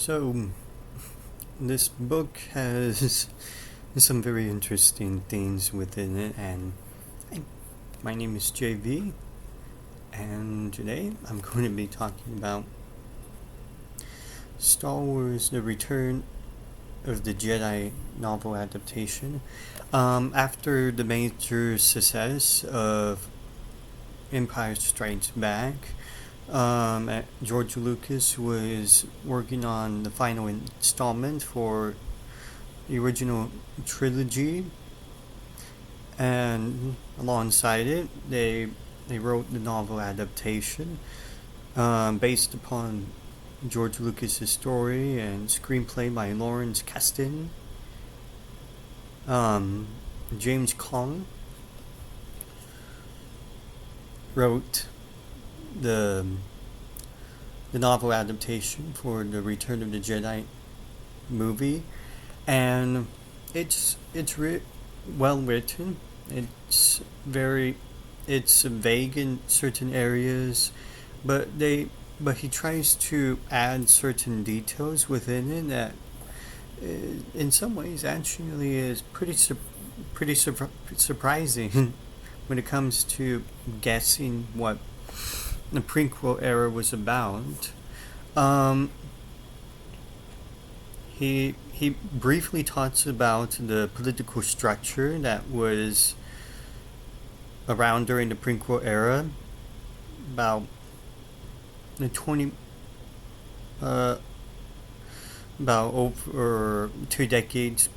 So, this book has some very interesting things within it, and hi, my name is JV, and today I'm going to be talking about Star Wars The Return of the Jedi Novel Adaptation. After the major success of Empire Strikes Back, George Lucas was working on the final installment for the original trilogy, and alongside it, they wrote the novel adaptation based upon George Lucas's story and screenplay by Lawrence Kasdan. Um, James Kong wrote the the novel adaptation for the Return of the Jedi movie, and it's well written. It's very it's vague in certain areas, but he tries to add certain details within it that in some ways actually is surprising when it comes to guessing what the prequel era was about. Um, he briefly talks about the political structure that was around during the prequel era, about the 20 uh, about over 2 decades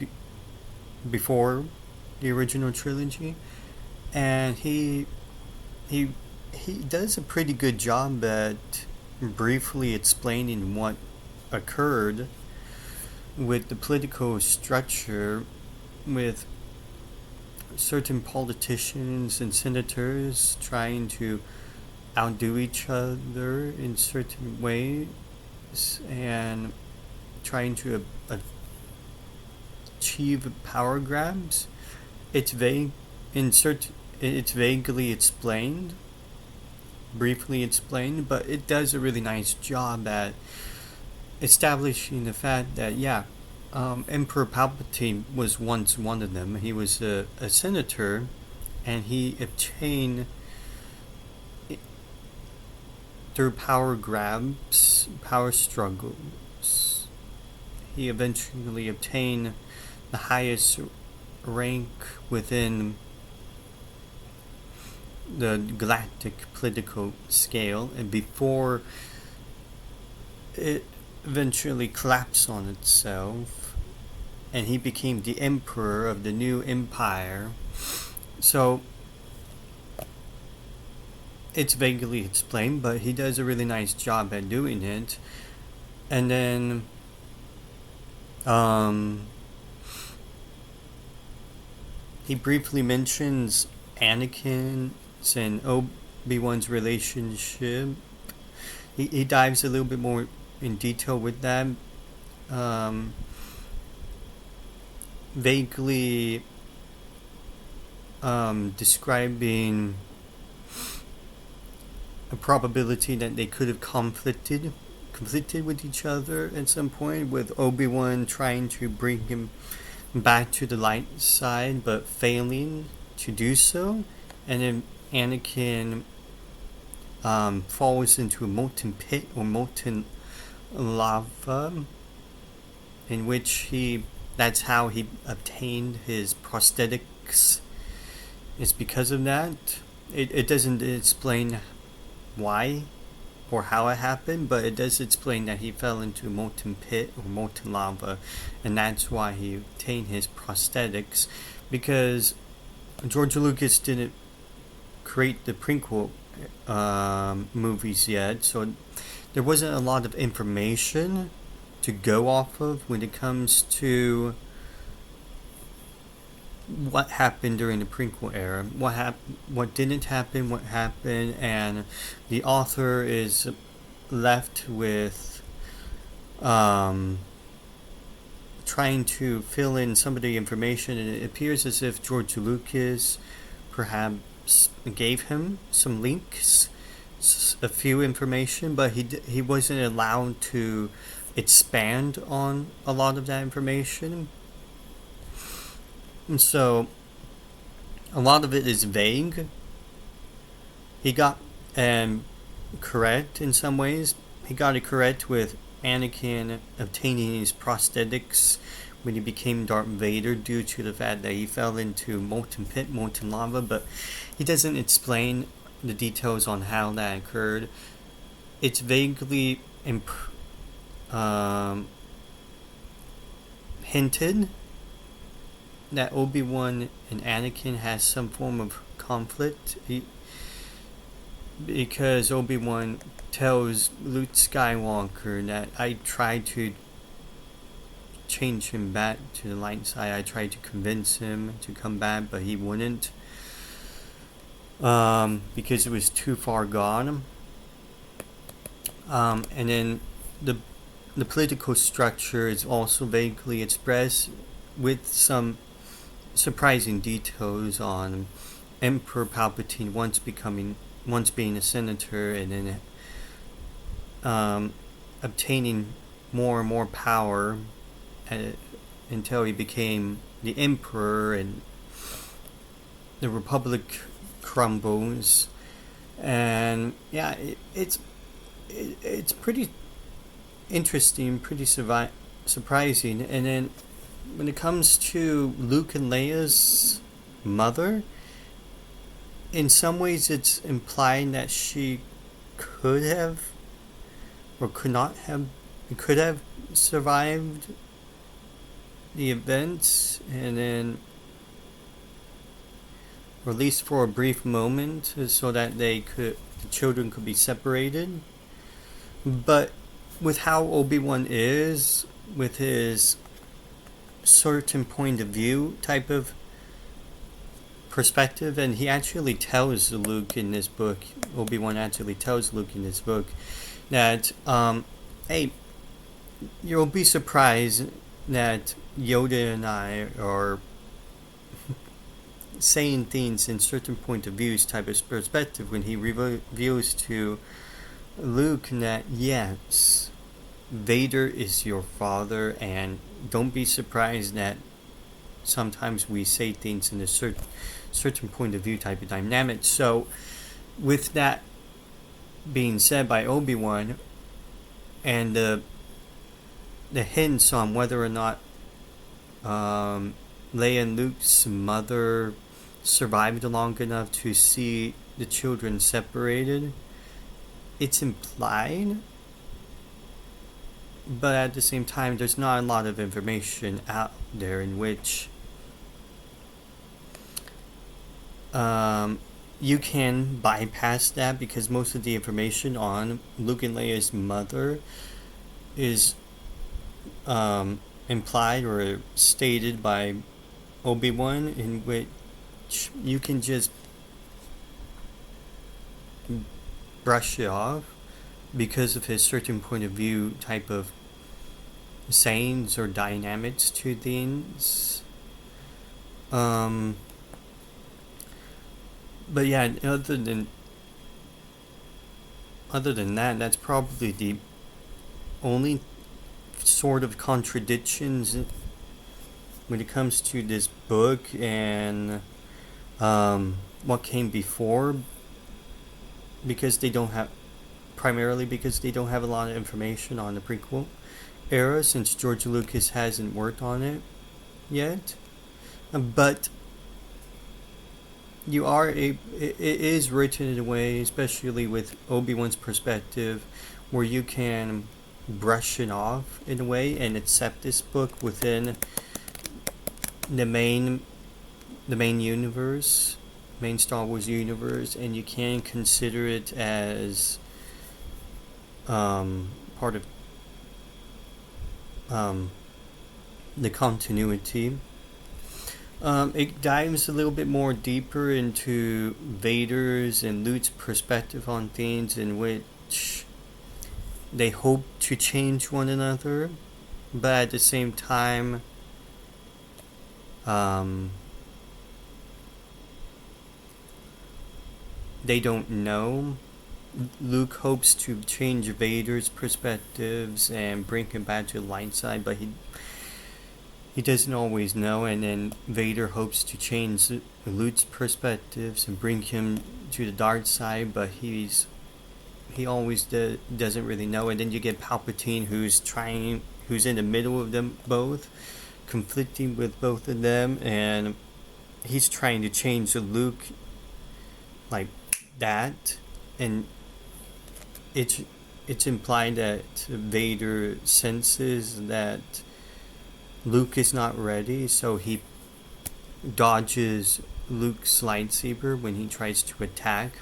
before the original trilogy, and he he does a pretty good job at briefly explaining what occurred with the political structure, with certain politicians and senators trying to outdo each other in certain ways and trying to achieve power grabs. It's vague in certain it's vaguely explained, briefly explained, but it does a really nice job at establishing the fact that Emperor Palpatine was once one of them. He was a senator, and he obtained through power grabs, power struggles. He eventually obtained the highest rank within the galactic political scale, and before it eventually collapsed on itself, and he became the emperor of the new empire. So it's vaguely explained, but he does a really nice job at doing it. And then he briefly mentions Anakin's and Obi-Wan's relationship. He dives a little bit more in detail with that, um, vaguely describing a probability that they could have conflicted with each other at some point, with Obi-Wan trying to bring him back to the light side but failing to do so, and then Anakin falls into a molten pit or molten lava, in which that's how he obtained his prosthetics. It's because of that. It doesn't explain why or how it happened, but it does explain that he fell into a molten pit or molten lava, and that's why he obtained his prosthetics, because George Lucas didn't create the prequel movies yet, so there wasn't a lot of information to go off of when it comes to what happened during the prequel era, what didn't happen, what happened, and the author is left with trying to fill in some of the information, and it appears as if George Lucas perhaps gave him some links, a few information, but he wasn't allowed to expand on a lot of that information. And so a lot of it is vague. He got correct in some ways. He got it correct with Anakin obtaining his prosthetics when he became Darth Vader due to the fact that he fell into molten pit, molten lava, but he doesn't explain the details on how that occurred. It's vaguely hinted that Obi-Wan and Anakin has some form of conflict. Because Obi-Wan tells Luke Skywalker that I tried to change him back to the light side. I tried to convince him to come back, but he wouldn't. Because it was too far gone. And then the political structure is also vaguely expressed with some surprising details on Emperor Palpatine once being a senator and then obtaining more and more power until he became the emperor, and the Republic crumbles. And yeah, it's pretty interesting, pretty surprising. And then when it comes to Luke and Leia's mother, in some ways it's implying that she could have or could have survived the events, and then, or at least for a brief moment, so that the children could be separated. But with how Obi-Wan is, with his certain point of view type of perspective, and he actually tells Luke in this book, Obi-Wan actually tells Luke in this book that, hey, you'll be surprised that Yoda and I are saying things in certain point of views type of perspective, when he reveals to Luke that yes, Vader is your father, and don't be surprised that sometimes we say things in a certain point of view type of dynamic. So with that being said by Obi-Wan, and the hints on whether or not Leia and Luke's mother survived long enough to see the children separated, it's implied, but at the same time there's not a lot of information out there in which you can bypass that, because most of the information on Luke and Leia's mother is implied or stated by Obi-Wan, in which you can just brush it off because of his certain point of view type of sayings or dynamics to things. But yeah, other than that, that's probably the only sort of contradictions when it comes to this book and what came before, because they don't have a lot of information on the prequel era, since George Lucas hasn't worked on it yet. But it is written in a way, especially with Obi-Wan's perspective, where you can brush it off in a way and accept this book within the main universe, main Star Wars universe, and you can consider it as part of the continuity. It dives a little bit more deeper into Vader's and Luke's perspective on things, in which they hope to change one another, but at the same time, they don't know. Luke hopes to change Vader's perspectives and bring him back to the light side, but he doesn't always know. And then Vader hopes to change Luke's perspectives and bring him to the dark side, but he always doesn't really know. And then you get Palpatine, who's in the middle of them both, conflicting with both of them, and he's trying to change Luke like that, and it's implied that Vader senses that Luke is not ready, so he dodges Luke's lightsaber when he tries to attack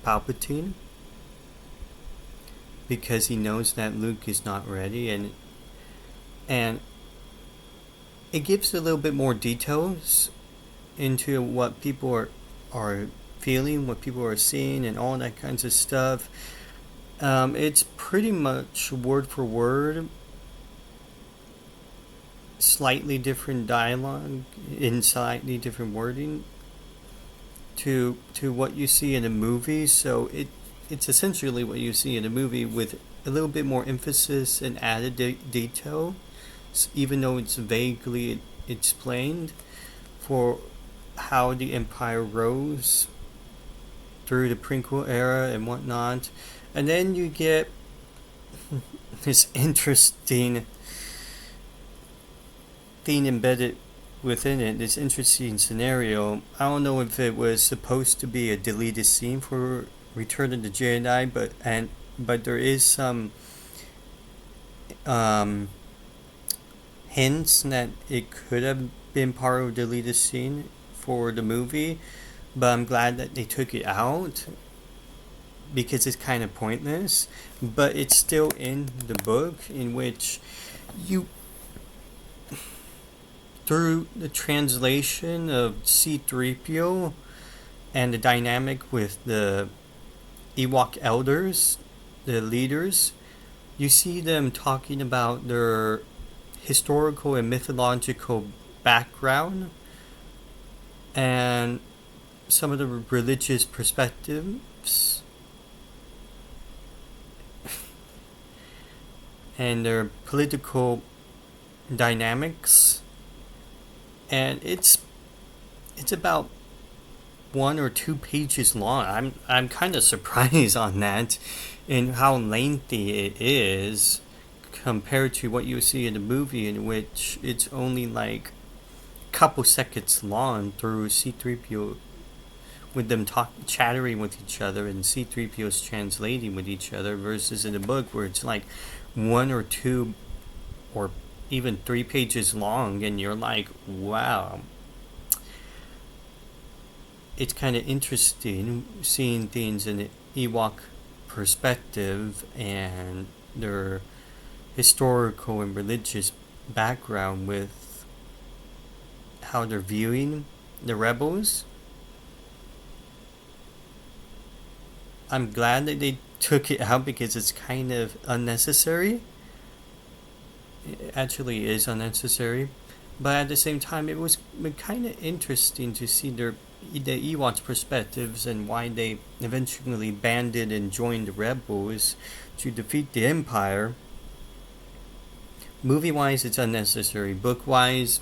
Palpatine, because he knows that Luke is not ready. And it gives a little bit more details into what people are feeling, what people are seeing, and all that kinds of stuff. It's pretty much word for word, slightly different dialogue in slightly different wording to what you see in a movie. So it's essentially what you see in a movie with a little bit more emphasis and added detail, even though it's vaguely explained, for how the Empire rose through the prequel era and whatnot. And then you get this interesting thing embedded within it, this interesting scenario. I don't know if it was supposed to be a deleted scene for Return of the Jedi, but there is some hints that it could have been part of a deleted scene for the movie, but I'm glad that they took it out because it's kind of pointless. But it's still in the book, in which you, through the translation of C-3PO and the dynamic with the Ewok elders, the leaders, you see them talking about their historical and mythological background and some of the religious perspectives and their political dynamics, and it's about 1 or 2 pages long. I'm kind of surprised on that, and how lengthy it is compared to what you see in the movie, in which it's only like a couple seconds long through C-3PO, with them chattering with each other, and C-3PO's translating with each other, versus in the book where it's like 1 or 2 or even 3 pages long, and you're like, wow. It's kind of interesting seeing things in the Ewok perspective and their historical and religious background with how they're viewing the rebels. I'm glad that they took it out because it's kind of unnecessary. It actually is unnecessary. But at the same time, it was kind of interesting to see the Ewoks' perspectives and why they eventually banded and joined the rebels to defeat the Empire. Movie-wise, it's unnecessary. Book-wise,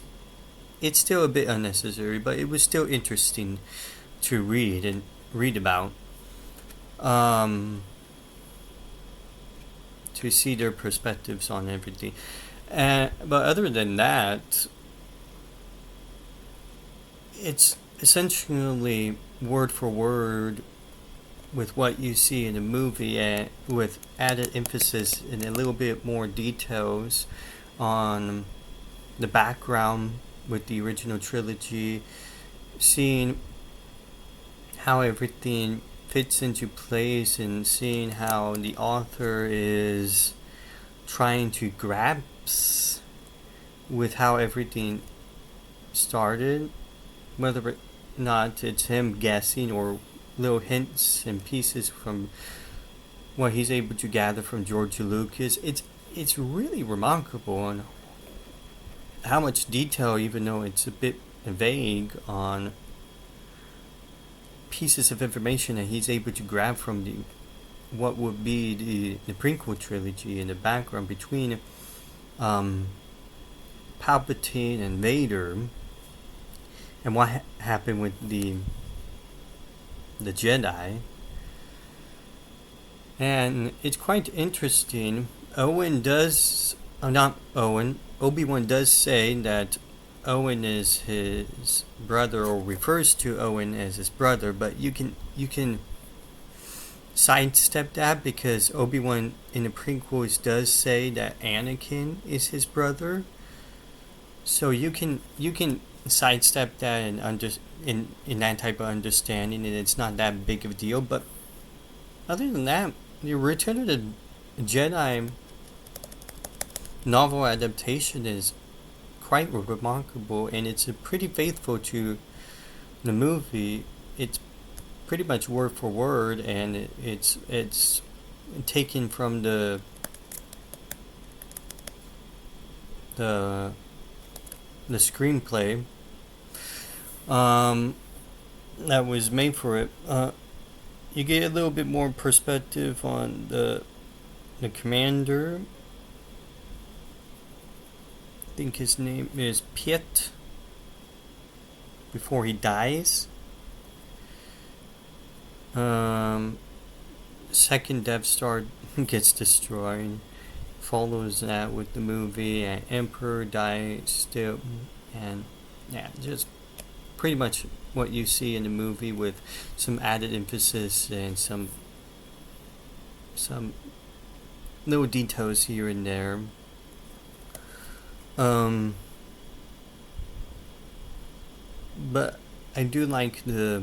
it's still a bit unnecessary, but it was still interesting to read about. To see their perspectives on everything. But other than that, it's essentially word for word with what you see in the movie, and with added emphasis and a little bit more details on the background with the original trilogy, seeing how everything fits into place, and seeing how the author is trying to grasp with how everything started, whether or not it's him guessing or little hints and pieces from what he's able to gather from George Lucas. It's really remarkable on how much detail, even though it's a bit vague, on pieces of information that he's able to grab from what would be the prequel trilogy in the background between Palpatine and Vader, and what happened with the Jedi. And it's quite interesting. Not Owen, Obi-Wan does say that Owen is his brother, or refers to Owen as his brother, but you can sidestep that because Obi-Wan in the prequels does say that Anakin is his brother. So you can sidestep that and in that type of understanding, and it's not that big of a deal. But other than that, the Return of the Jedi novel adaptation is quite remarkable, and it's pretty faithful to the movie. It's pretty much word for word, and it's taken from the screenplay that was made for it. You get a little bit more perspective on the commander. I think his name is Piet. Before he dies. Second Death Star gets destroyed. Follows that with the movie, and Emperor dies still, and yeah, just pretty much what you see in the movie with some added emphasis and some little details here and there. But I do like the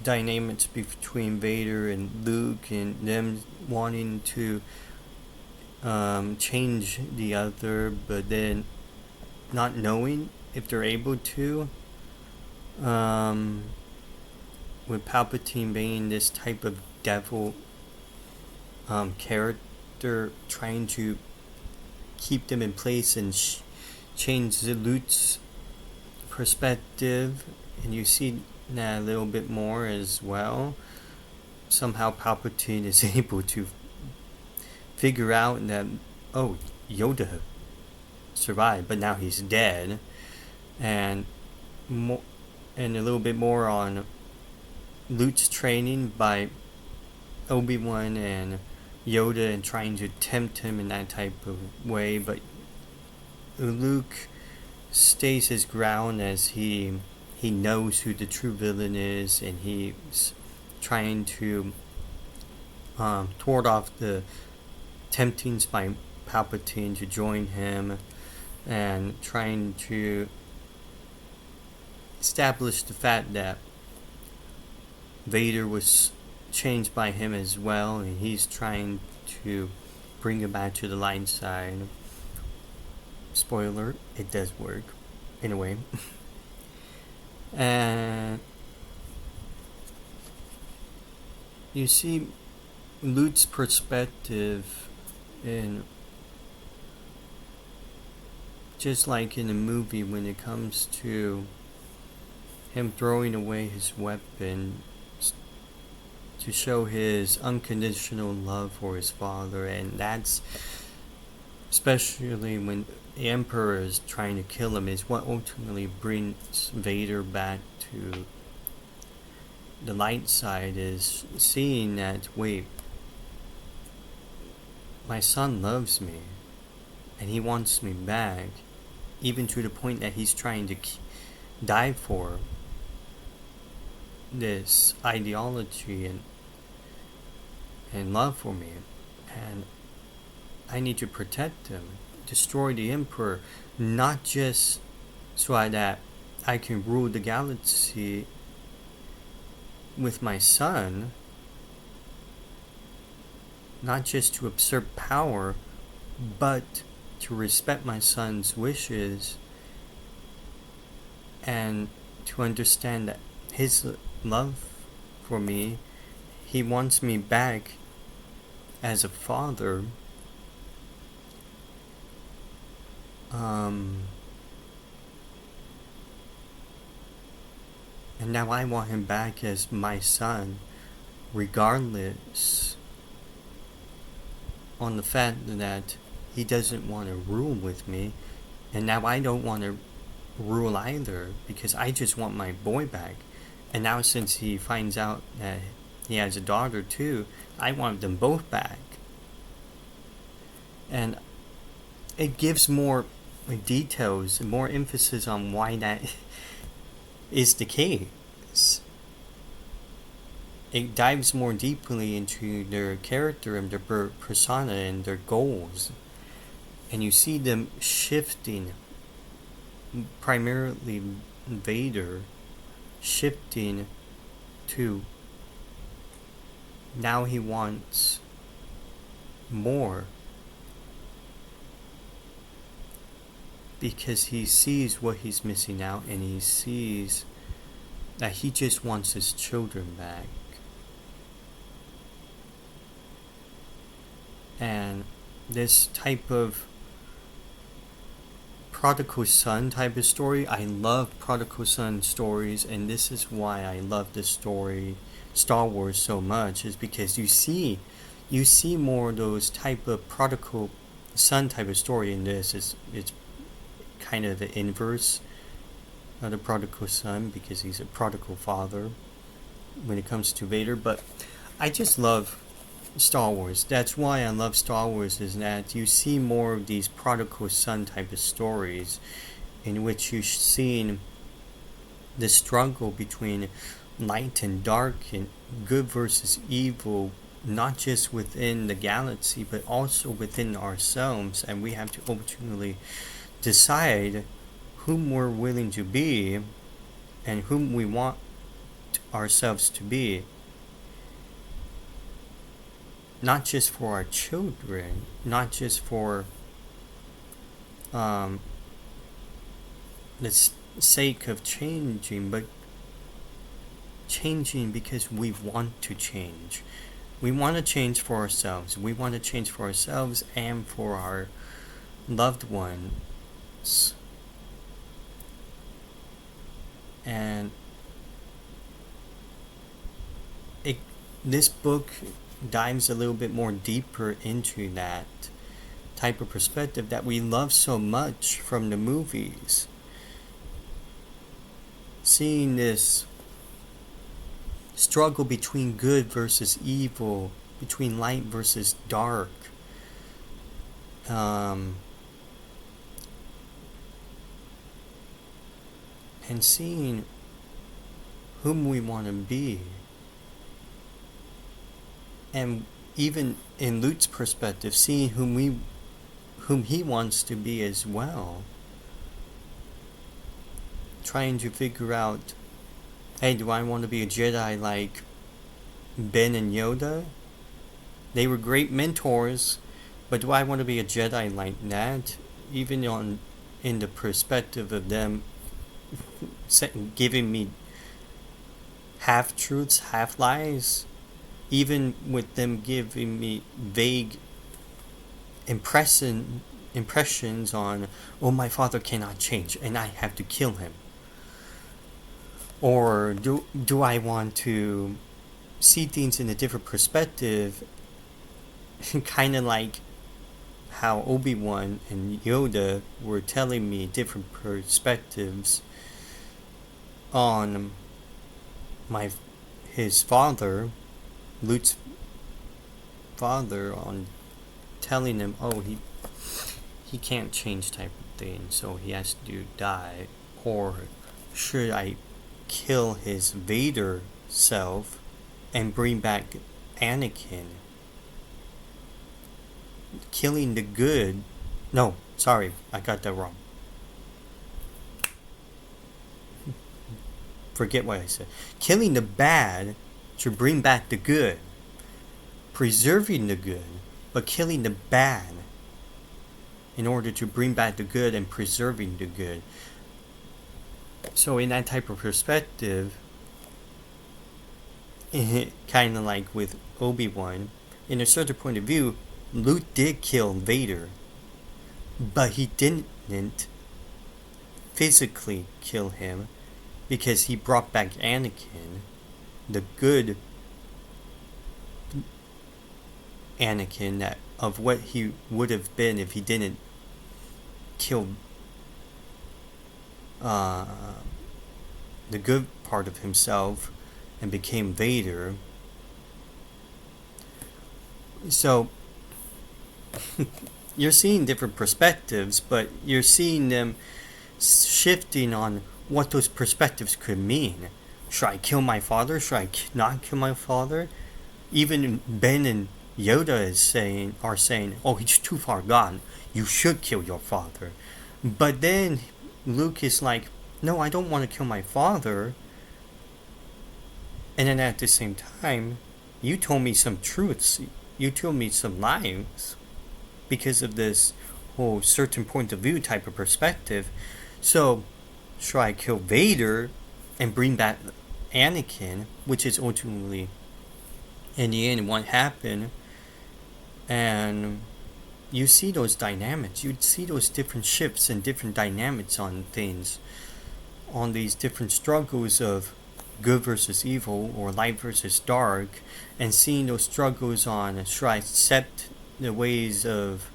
dynamics between Vader and Luke, and them wanting to change the other, but then not knowing if they're able to. With Palpatine being this type of devil character, trying to keep them in place and change the Luke's perspective, and you see that a little bit more as well. Somehow Palpatine is able to figure out that, oh, Yoda survived, but now he's dead, and a little bit more on Luke's training by Obi-Wan and Yoda, and trying to tempt him in that type of way, but Luke stays his ground as he knows who the true villain is, and he's trying to thwart off the temptings by Palpatine to join him, and trying to establish the fact that Vader was changed by him as well, and he's trying to bring him back to the light side. Spoiler, it does work. Anyway. And you see Luke's perspective in, just like in the movie, when it comes to him throwing away his weapon to show his unconditional love for his father, and that's especially when the Emperor is trying to kill him, is what ultimately brings Vader back to the light side, is seeing that, wait, my son loves me and he wants me back, even to the point that he's trying to die for this ideology and love for me, and I need to protect him, destroy the Emperor, not just so that I can rule the galaxy with my son, not just to usurp power, but to respect my son's wishes, and to understand that his love for me, he wants me back as a father. And now I want him back as my son, regardless on the fact that he doesn't want to rule with me. And now I don't want to rule either, because I just want my boy back. And now since he finds out that he has a daughter too, I want them both back. And it gives more details, more emphasis on why that is the case. It dives more deeply into their character and their persona and their goals. And you see them shifting, primarily Vader, shifting to now he wants more, because he sees what he's missing out, and he sees that he just wants his children back. And this type of prodigal son type of story, I love prodigal son stories, and this is why I love this story, Star Wars, so much, is because you see more of those type of prodigal son type of story in this. It's kind of the inverse of the prodigal son, because he's a prodigal father when it comes to Vader. But I just love Star Wars. That's why I love Star Wars, is that you see more of these prodigal son type of stories in which you're seeing the struggle between light and dark and good versus evil, not just within the galaxy but also within ourselves. And we have to ultimately decide whom we're willing to be and whom we want ourselves to be. Not just for our children, not just for the sake of changing, but changing because we want to change. We want to change for ourselves. We want to change for ourselves and for our loved ones. And this book dives a little bit more deeper into that type of perspective that we love so much from the movies. Seeing this struggle between good versus evil, between light versus dark, and seeing whom we want to be. And even in Luke's perspective, seeing whom he wants to be as well. Trying to figure out, hey, do I want to be a Jedi like Ben and Yoda? They were great mentors, but do I want to be a Jedi like that? Even in the perspective of them giving me half-truths, half-lies, even with them giving me vague impressions on, oh, my father cannot change and I have to kill him. Or do I want to see things in a different perspective, kind of like how Obi-Wan and Yoda were telling me different perspectives on his father, Luke's father, on telling him, oh, he can't change type of thing, so he has to die. Or should I kill his Vader self and bring back Anakin? Killing the good... No, sorry, I got that wrong. Forget what I said. Killing the bad to bring back the good. Preserving the good, but killing the bad in order to bring back the good and preserving the good. So in that type of perspective, kind of like with Obi-Wan, in a certain point of view, Luke did kill Vader, but he didn't physically kill him. because he brought back Anakin, the good Anakin, that of what he would have been if he didn't kill uh, the good part of himself and became Vader. So you're seeing different perspectives, but you're seeing them shifting on what those perspectives could mean. Should I kill my father? Should I not kill my father? Even Ben and Yoda are saying, "Oh, he's too far gone. You should kill your father." But then Luke is like, "No, I don't want to kill my father." And then at the same time, you told me some truths. You told me some lies because of this whole certain point of view type of perspective. So, should I kill Vader and bring back Anakin, which is ultimately in the end what happened? And you see those dynamics. You see those different shifts and different dynamics on things, on these different struggles of good versus evil or light versus dark, and seeing those struggles on should I accept the ways of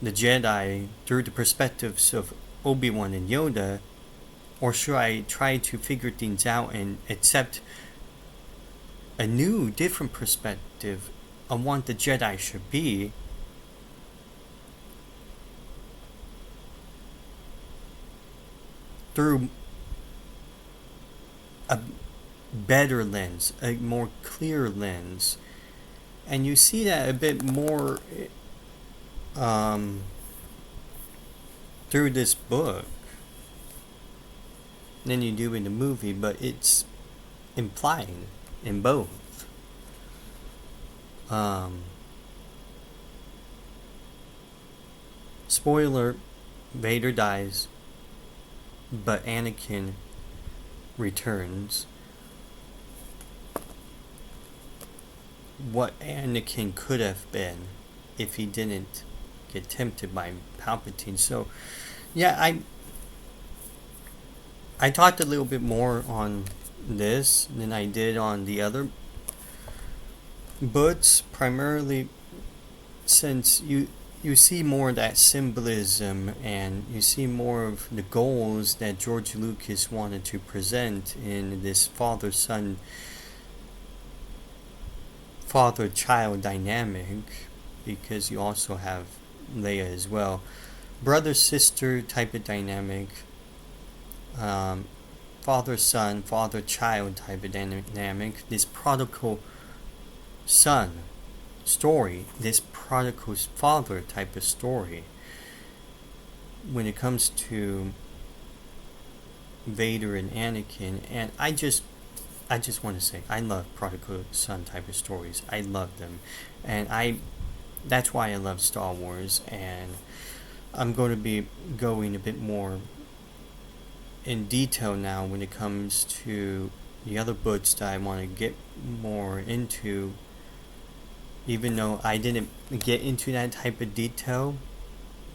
the Jedi through the perspectives of Obi-Wan and Yoda, or should I try to figure things out and accept a new, different perspective on what the Jedi should be? Through a better lens, a more clear lens. And you see that a bit more through this book than you do in the movie, but it's implied in both. Spoiler, Vader dies, but Anakin returns. What Anakin could have been if he didn't get tempted by Palpatine. So, yeah, I talked a little bit more on this than I did on the other books, primarily since you see more of that symbolism and you see more of the goals that George Lucas wanted to present in this father-son, father-child dynamic, because you also have Leia as well. Brother-sister type of dynamic, father-son, father-child type of dynamic, this prodigal son story, this prodigal father type of story. When it comes to Vader and Anakin, and I just want to say I love prodigal son type of stories. I love them, and that's why I love Star Wars. And I'm going to be going a bit more in detail now when it comes to the other books that I want to get more into, even though I didn't get into that type of detail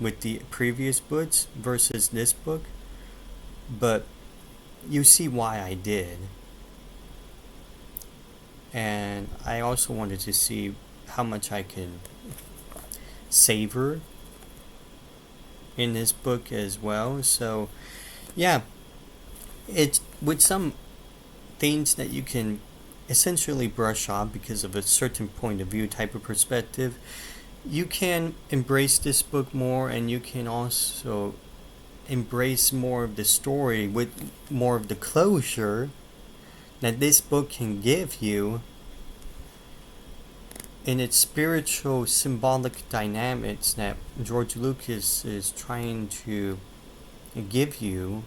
with the previous books versus this book. But you see why I did. And I also wanted to see how much I can savor in this book as well. So, yeah, it's with some things that you can essentially brush off because of a certain point of view type of perspective. You can embrace this book more, and you can also embrace more of the story with more of the closure that this book can give you in its spiritual symbolic dynamics that George Lucas is trying to give you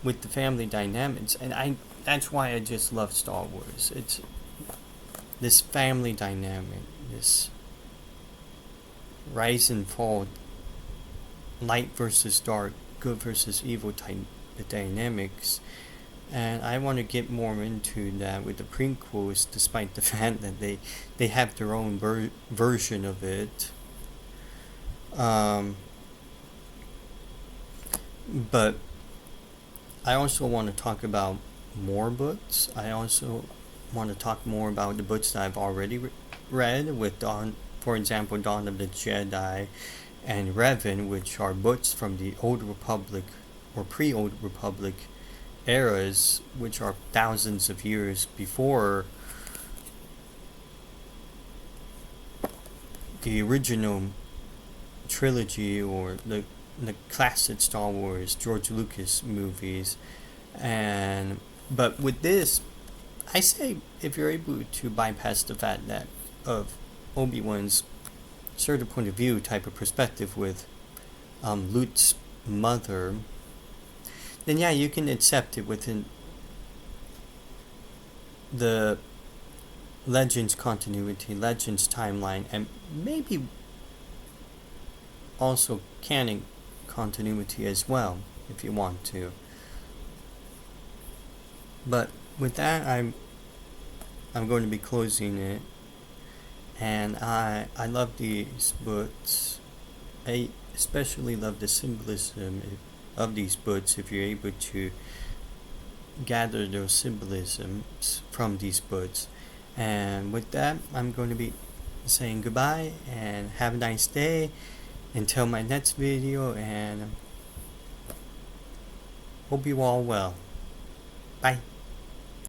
with the family dynamics. And that's why I just love Star Wars. It's this family dynamic, this rise and fall, light versus dark, good versus evil type of dynamics. And I want to get more into that with the prequels, despite the fact that they have their own version of it. But I also want to talk about more books. I also want to talk more about the books that I've already read, with Dawn, for example, Dawn of the Jedi and Revan, which are books from the Old Republic or pre-Old Republic eras, which are thousands of years before the original trilogy or the classic Star Wars George Lucas movies. And but with this, I say if you're able to bypass the fact that of Obi-Wan's certain point of view type of perspective with Luke's mother, then yeah, you can accept it within the Legends continuity, Legends timeline, and maybe also canon continuity as well, if you want to. But with that, I'm going to be closing it, and I love these books. I especially love the symbolism of these books. If you're able to gather those symbolisms from these books, and with that, I'm going to be saying goodbye and have a nice day until my next video, and hope you all well. Bye.